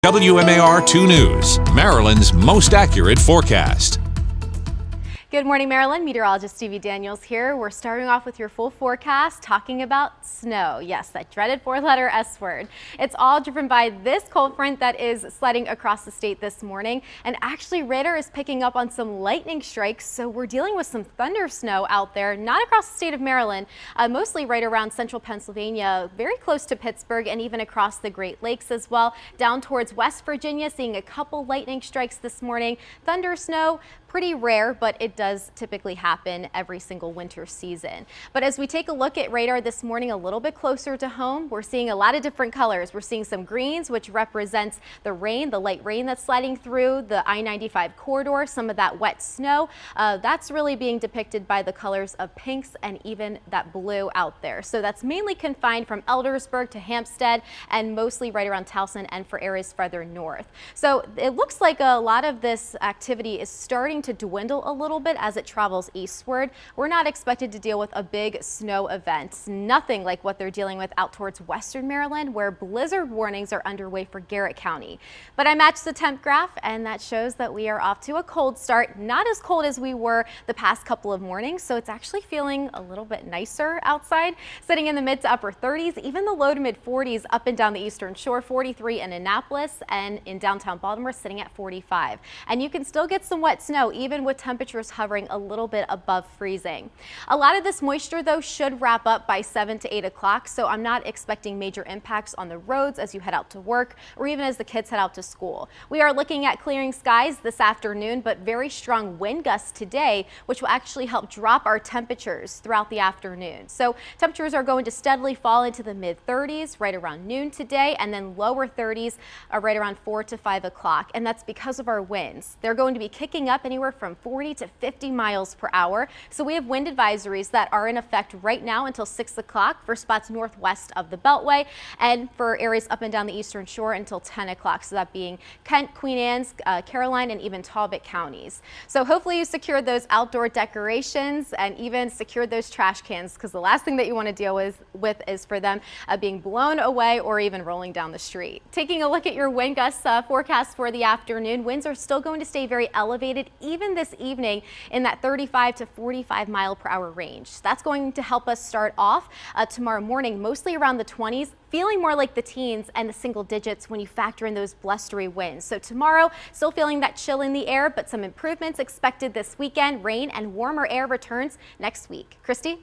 WMAR 2 News, Maryland's most accurate forecast. Good morning, Maryland. Meteorologist Stevie here. We're starting off with your full forecast, talking about snow. Yes, that dreaded four-letter S word. It's all driven by this cold front that is sledding across the state this morning. And actually, radar is picking up on some lightning strikes, so we're dealing with some thunder snow out there, not across the state of Maryland, mostly right around central Pennsylvania, very close to Pittsburgh, and even across the Great Lakes as well. Down towards West Virginia, seeing a couple lightning strikes this morning. Thunder snow, pretty rare, but it does typically happen every single winter season. But as we take a look at radar this morning a little bit closer to home, we're seeing a lot of different colors. We're seeing some greens, which represents the rain, the light rain that's sliding through the I-95 corridor, some of that wet snow. That's really being depicted by the colors of pinks and even that blue out there. So that's mainly confined from Eldersburg to Hampstead and mostly right around Towson and for areas farther north. So it looks like a lot of this activity is starting to dwindle a little bit as it travels eastward. We're not expected to deal with a big snow event, nothing like what they're dealing with out towards western Maryland, where blizzard warnings are underway for Garrett County. But I matched the temp graph, and that shows that we are off to a cold start, not as cold as we were the past couple of mornings, so it's actually feeling a little bit nicer outside, sitting in the mid to upper 30s, even the low to mid 40s up and down the eastern shore, 43 in Annapolis, and in downtown Baltimore sitting at 45. And you can still get some wet snow even with temperatures hovering a little bit above freezing. A lot of this moisture though should wrap up by 7 to 8 o'clock, so I'm not expecting major impacts on the roads as you head out to work or even as the kids head out to school. We are looking at clearing skies this afternoon, but very strong wind gusts today, which will actually help drop our temperatures throughout the afternoon. So temperatures are going to steadily fall into the mid 30s right around noon today, and then lower 30s right around 4 to 5 o'clock. And that's because of our winds. They're going to be kicking up anywhere from 40 to 50 miles per hour. So we have wind advisories that are in effect right now until 6 o'clock for spots northwest of the Beltway and for areas up and down the eastern shore until 10 o'clock. So that being Kent, Queen Anne's, Caroline, and even Talbot counties. So hopefully you secured those outdoor decorations and even secured those trash cans, because the last thing that you want to deal with is for them being blown away or even rolling down the street. Taking a look at your wind gusts forecast for the afternoon, winds are still going to stay very elevated even this evening in that 35 to 45 mile per hour range. That's going to help us start off tomorrow morning, mostly around the 20s, feeling more like the teens and the single digits when you factor in those blustery winds. So tomorrow, still feeling that chill in the air, but some improvements expected this weekend. Rain and warmer air returns next week. Christy?